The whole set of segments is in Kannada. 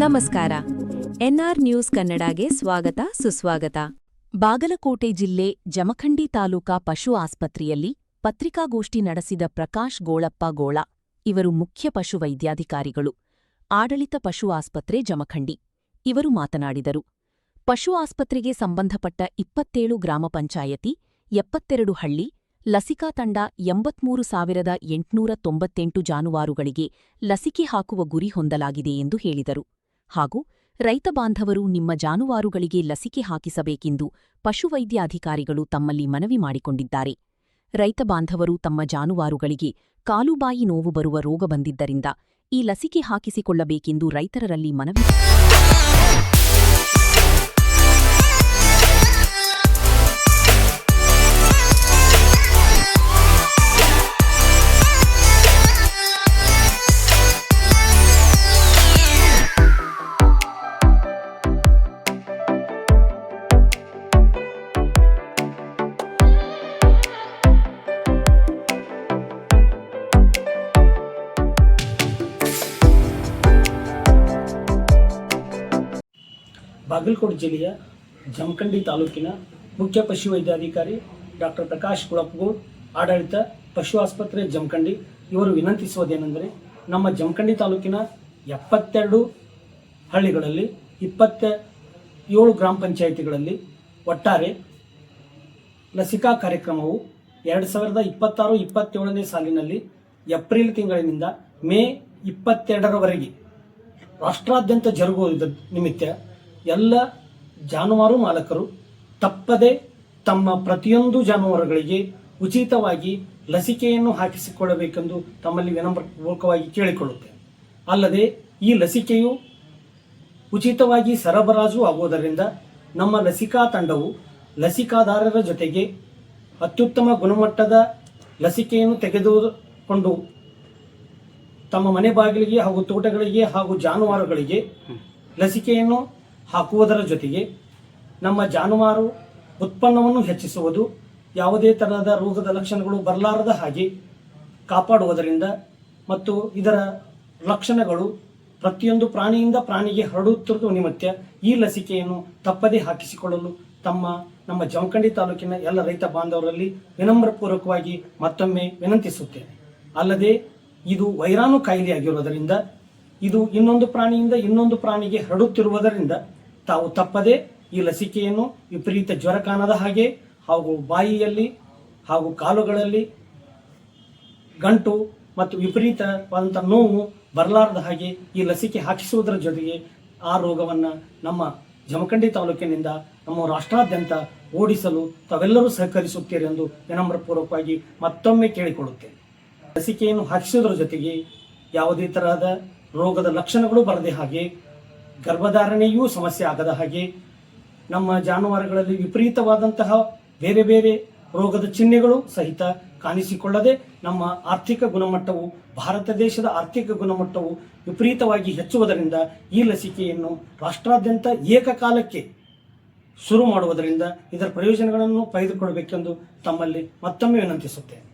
ನಮಸ್ಕಾರ. ಎನ್ಆರ್ ನ್ಯೂಸ್ ಕನ್ನಡಗೆ ಸ್ವಾಗತ ಸುಸ್ವಾಗತ. ಬಾಗಲಕೋಟೆ ಜಿಲ್ಲೆ ಜಮಖಂಡಿ ತಾಲೂಕಾ ಪಶು ಆಸ್ಪತ್ರೆಯಲ್ಲಿ ಪತ್ರಿಕಾಗೋಷ್ಠಿ ನಡೆಸಿದ ಪ್ರಕಾಶ್ ಗೋಳಪ್ಪ ಗೋಳ ಇವರು ಮುಖ್ಯ ಪಶು ವೈದ್ಯಾಧಿಕಾರಿಗಳು, ಆಡಳಿತ ಪಶು ಆಸ್ಪತ್ರೆ ಜಮಖಂಡಿ. ಇವರು ಮಾತನಾಡಿದರು. ಪಶು ಆಸ್ಪತ್ರೆಗೆ ಸಂಬಂಧಪಟ್ಟ 27 ಗ್ರಾಮ ಪಂಚಾಯತಿ, 72 ಹಳ್ಳಿ, ಲಸಿಕಾ ತಂಡ 83,898 ಜಾನುವಾರುಗಳಿಗೆ ಲಸಿಕೆ ಹಾಕುವ ಗುರಿ ಹೊಂದಲಾಗಿದೆ ಎಂದು ಹೇಳಿದರು. ಹಾಗೂ ರೈತ ಬಾಂಧವರು ನಿಮ್ಮ ಜಾನುವಾರುಗಳಿಗೆ ಲಸಿಕೆ ಹಾಕಿಸಬೇಕೆಂದು ಪಶುವೈದ್ಯಾಧಿಕಾರಿಗಳು ತಮ್ಮಲ್ಲಿ ಮನವಿ ಮಾಡಿಕೊಂಡಿದ್ದಾರೆ. ರೈತ ಬಾಂಧವರು ತಮ್ಮ ಜಾನುವಾರುಗಳಿಗೆ ಕಾಲುಬಾಯಿ ನೋವು ಬರುವ ರೋಗ ಬಂದಿದ್ದರಿಂದ ಈ ಲಸಿಕೆ ಹಾಕಿಸಿಕೊಳ್ಳಬೇಕೆಂದು ರೈತರಲ್ಲಿ ಮನವಿ ಬಾಗಲಕೋಟೆ ಜಿಲ್ಲೆಯ ಜಮಖಂಡಿ ತಾಲೂಕಿನ ಮುಖ್ಯ ಪಶುವೈದ್ಯಾಧಿಕಾರಿ ಡಾಕ್ಟರ್ ಪ್ರಕಾಶ್ ಗೋಳಪ್ಪಗೋಳ್, ಆಡಳಿತ ಪಶು ಆಸ್ಪತ್ರೆ ಜಮಖಂಡಿ ಇವರು ವಿನಂತಿಸುವುದೇನೆಂದರೆ, ನಮ್ಮ ಜಮಖಂಡಿ ತಾಲೂಕಿನ 72 ಹಳ್ಳಿಗಳಲ್ಲಿ 27 ಗ್ರಾಮ ಪಂಚಾಯಿತಿಗಳಲ್ಲಿ ಒಟ್ಟಾರೆ ಲಸಿಕಾ ಕಾರ್ಯಕ್ರಮವು 2026-27ನೇ ಸಾಲಿನಲ್ಲಿ ಏಪ್ರಿಲ್ ತಿಂಗಳಿನಿಂದ ಮೇ 22ರವರೆಗೆ ರಾಷ್ಟ್ರಾದ್ಯಂತ ಜರುಗುವುದರ ನಿಮಿತ್ತ ಎಲ್ಲ ಜಾನುವಾರು ಮಾಲಕರು ತಪ್ಪದೆ ತಮ್ಮ ಪ್ರತಿಯೊಂದು ಜಾನುವಾರುಗಳಿಗೆ ಉಚಿತವಾಗಿ ಲಸಿಕೆಯನ್ನು ಹಾಕಿಸಿಕೊಳ್ಳಬೇಕೆಂದು ತಮ್ಮಲ್ಲಿ ವಿನಮ್ರಪೂರ್ವಕವಾಗಿ ಕೇಳಿಕೊಳ್ಳುತ್ತೇನೆ. ಅಲ್ಲದೆ ಈ ಲಸಿಕೆಯು ಉಚಿತವಾಗಿ ಸರಬರಾಜು ಆಗುವುದರಿಂದ ನಮ್ಮ ಲಸಿಕಾ ತಂಡವು ಲಸಿಕಾದಾರರ ಜೊತೆಗೆ ಅತ್ಯುತ್ತಮ ಗುಣಮಟ್ಟದ ಲಸಿಕೆಯನ್ನು ತೆಗೆದುಕೊಂಡು ತಮ್ಮ ಮನೆ ಬಾಗಿಲಿಗೆ ಹಾಗೂ ತೋಟಗಳಿಗೆ ಹಾಗೂ ಜಾನುವಾರುಗಳಿಗೆ ಲಸಿಕೆಯನ್ನು ಹಾಕುವುದರ ಜೊತೆಗೆ ನಮ್ಮ ಜಾನುವಾರು ಉತ್ಪನ್ನವನ್ನು ಹೆಚ್ಚಿಸುವುದು, ಯಾವುದೇ ತರಹದ ರೋಗದ ಲಕ್ಷಣಗಳು ಬರಲಾರದ ಹಾಗೆ ಕಾಪಾಡುವುದರಿಂದ ಮತ್ತು ಇದರ ಲಕ್ಷಣಗಳು ಪ್ರತಿಯೊಂದು ಪ್ರಾಣಿಯಿಂದ ಪ್ರಾಣಿಗೆ ಹರಡುತ್ತಿರುವ ನಿಮಿತ್ತ ಈ ಲಸಿಕೆಯನ್ನು ತಪ್ಪದೇ ಹಾಕಿಸಿಕೊಳ್ಳಲು ನಮ್ಮ ಜಮಖಂಡಿ ತಾಲೂಕಿನ ಎಲ್ಲ ರೈತ ಬಾಂಧವರಲ್ಲಿ ವಿನಮ್ರಪೂರ್ವಕವಾಗಿ ಮತ್ತೊಮ್ಮೆ ವಿನಂತಿಸುತ್ತೇನೆ. ಅಲ್ಲದೆ ಇದು ವೈರಾಣು ಕಾಯಿಲೆಯಾಗಿರುವುದರಿಂದ ಇದು ಇನ್ನೊಂದು ಪ್ರಾಣಿಯಿಂದ ಇನ್ನೊಂದು ಪ್ರಾಣಿಗೆ ಹರಡುತ್ತಿರುವುದರಿಂದ ತಾವು ತಪ್ಪದೆ ಈ ಲಸಿಕೆಯನ್ನು ವಿಪರೀತ ಜ್ವರ ಕಾಣದ ಹಾಗೆ ಹಾಗೂ ಬಾಯಿಯಲ್ಲಿ ಹಾಗೂ ಕಾಲುಗಳಲ್ಲಿ ಗಂಟು ಮತ್ತು ವಿಪರೀತವಾದಂಥ ನೋವು ಬರಲಾರದ ಹಾಗೆ ಈ ಲಸಿಕೆ ಹಾಕಿಸುವುದರ ಜೊತೆಗೆ ಆ ರೋಗವನ್ನು ನಮ್ಮ ಜಮಖಂಡಿ ತಾಲೂಕಿನಿಂದ ನಮ್ಮ ರಾಷ್ಟ್ರಾದ್ಯಂತ ಓಡಿಸಲು ತಾವೆಲ್ಲರೂ ಸಹಕರಿಸುತ್ತೀರಿ ಎಂದು ವಿನಮ್ರಪೂರ್ವಕವಾಗಿ ಮತ್ತೊಮ್ಮೆ ಕೇಳಿಕೊಳ್ಳುತ್ತೇನೆ. ಲಸಿಕೆಯನ್ನು ಹಾಕಿಸುವುದರ ಜೊತೆಗೆ ಯಾವುದೇ ತರಹದ ರೋಗದ ಲಕ್ಷಣಗಳು ಬರದೆ ಹಾಗೆ, ಗರ್ಭಧಾರಣೆಯೂ ಸಮಸ್ಯೆ ಆಗದ ಹಾಗೆ, ನಮ್ಮ ಜಾನುವಾರುಗಳಲ್ಲಿ ವಿಪರೀತವಾದಂತಹ ಬೇರೆ ಬೇರೆ ರೋಗದ ಚಿಹ್ನೆಗಳು ಸಹಿತ ಕಾಣಿಸಿಕೊಳ್ಳದೆ ನಮ್ಮ ಆರ್ಥಿಕ ಗುಣಮಟ್ಟವು, ಭಾರತ ದೇಶದ ಆರ್ಥಿಕ ಗುಣಮಟ್ಟವು ವಿಪರೀತವಾಗಿ ಹೆಚ್ಚುವುದರಿಂದ ಈ ಲಸಿಕೆಯನ್ನು ರಾಷ್ಟ್ರಾದ್ಯಂತ ಏಕಕಾಲಕ್ಕೆ ಶುರು ಮಾಡುವುದರಿಂದ ಇದರ ಪ್ರಯೋಜನಗಳನ್ನು ಪಡೆದುಕೊಳ್ಳಬೇಕೆಂದು ತಮ್ಮಲ್ಲಿ ಮತ್ತೊಮ್ಮೆ ವಿನಂತಿಸುತ್ತೇನೆ.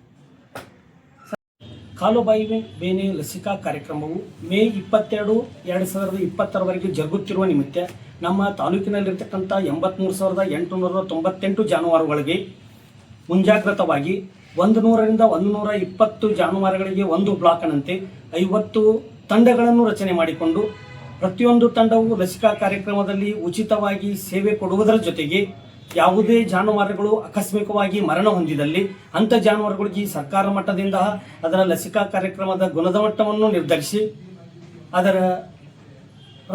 ಕಾಲುಬಾಯಿ ಬೇನೆ ಲಸಿಕಾ ಕಾರ್ಯಕ್ರಮವು ಮೇ 22, 2020ರವರೆಗೆ ಜರುಗುತ್ತಿರುವ ನಿಮಿತ್ತ ನಮ್ಮ ತಾಲೂಕಿನಲ್ಲಿರ್ತಕ್ಕಂಥ 83,898 ಜಾನುವಾರುಗಳಿಗೆ ಮುಂಜಾಗ್ರತವಾಗಿ 100ರಿಂದ 120 ಜಾನುವಾರುಗಳಿಗೆ ಒಂದು ಬ್ಲಾಕ್ನಂತೆ 50 ತಂಡಗಳನ್ನು ರಚನೆ ಮಾಡಿಕೊಂಡು ಪ್ರತಿಯೊಂದು ತಂಡವು ಲಸಿಕಾ ಕಾರ್ಯಕ್ರಮದಲ್ಲಿ ಉಚಿತವಾಗಿ ಸೇವೆ ಕೊಡುವುದರ ಜೊತೆಗೆ ಯಾವುದೇ ಜಾನುವಾರುಗಳು ಆಕಸ್ಮಿಕವಾಗಿ ಮರಣ ಹೊಂದಿದಲ್ಲಿ ಅಂಥ ಜಾನುವಾರುಗಳಿಗೆ ಸರ್ಕಾರ ಮಟ್ಟದಿಂದ ಅದರ ಲಸಿಕಾ ಕಾರ್ಯಕ್ರಮದ ಗುಣಮಟ್ಟವನ್ನು ನಿರ್ಧರಿಸಿ ಅದರ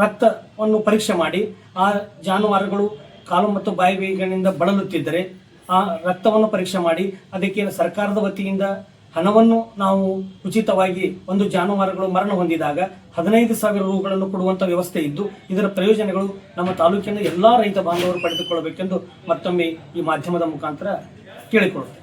ರಕ್ತವನ್ನು ಪರೀಕ್ಷೆ ಮಾಡಿ ಆ ಜಾನುವಾರುಗಳು ಕಾಲು ಮತ್ತು ಬಾಯಿಗಳಿಂದ ಬಳಲುತ್ತಿದ್ದರೆ ಆ ರಕ್ತವನ್ನು ಪರೀಕ್ಷೆ ಮಾಡಿ ಅದಕ್ಕೆ ಸರ್ಕಾರದ ವತಿಯಿಂದ ಹಣವನ್ನು ನಾವು ಉಚಿತವಾಗಿ ಒಂದು ಜಾನುವಾರುಗಳು ಮರಣ ಹೊಂದಿದಾಗ 15,000 ರೂಗಳನ್ನು ಕೊಡುವಂಥ ವ್ಯವಸ್ಥೆ ಇದ್ದು ಇದರ ಪ್ರಯೋಜನಗಳು ನಮ್ಮ ತಾಲೂಕಿನ ಎಲ್ಲ ರೈತ ಬಾಂಧವರು ಪಡೆದುಕೊಳ್ಳಬೇಕೆಂದು ಮತ್ತೊಮ್ಮೆ ಈ ಮಾಧ್ಯಮದ ಮುಖಾಂತರ ಕೇಳಿಕೊಳ್ಳುತ್ತೇವೆ.